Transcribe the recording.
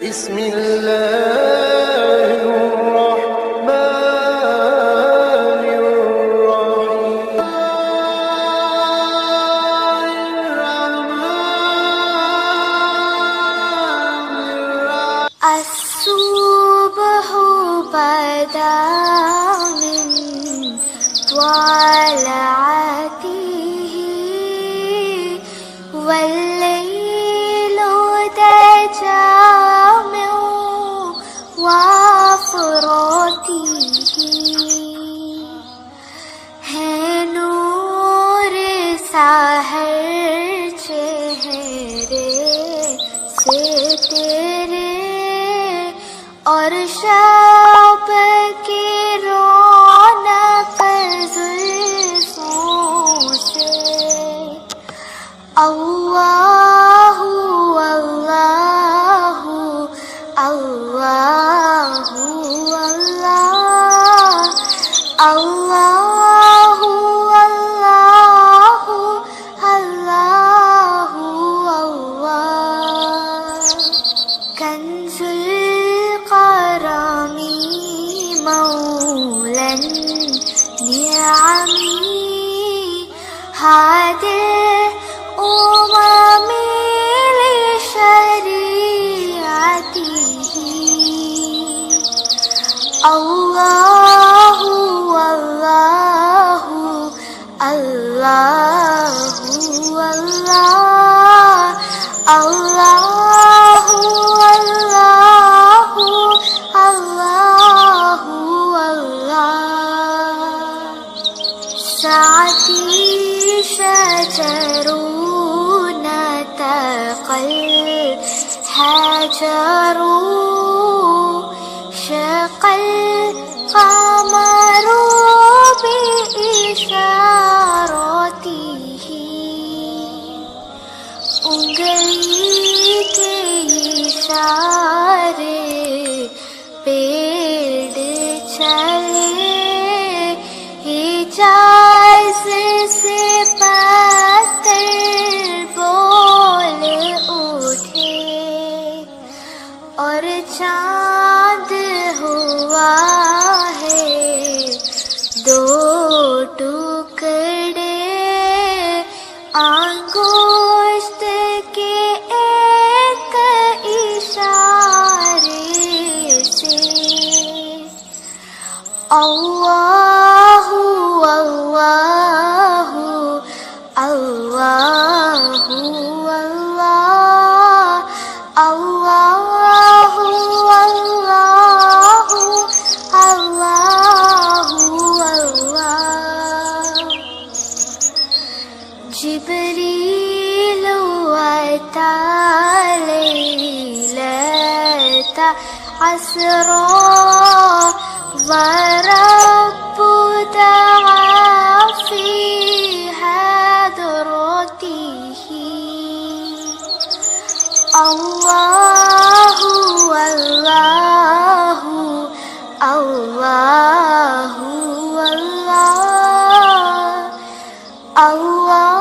بسم الله الرحمن الرحيم. الصبح بدا من طلعته والليل دجى من وفراته है नूर साहर चेहरे से तेरे और शब की रौनक जुल्फों से अल्लाहु अल्लाहु अल्लाहु अल्लाह अल्लाहु अल्लाहु अल्लाहु अल्लाह कंजुल करमी मौलन निअमी हादिर उममी लिशरीअतिही अल्लाहु अल्लाहु अल्लाहु अल्लाह अल्लाहु अल्लाहु अल्लाहु अल्लाह साथी शजरून तक़ल हजरू शक़ल क़मरू बिइशारतिही उंगली के इशारे पेड़ चले इजाज़त से पत्थर बोल उठे और चाँद हुआ है दो टुकड़े अंगुष्ठ के एक इशारे से अल्लाहु अल्लाहु अल्लाहु अल्लाह अल्लाहु अल्लाहु अल्लाहु अल्लाह जिब्रील अता लैलता अस्रा ورب دعا في حضرته الله الله الله الله الله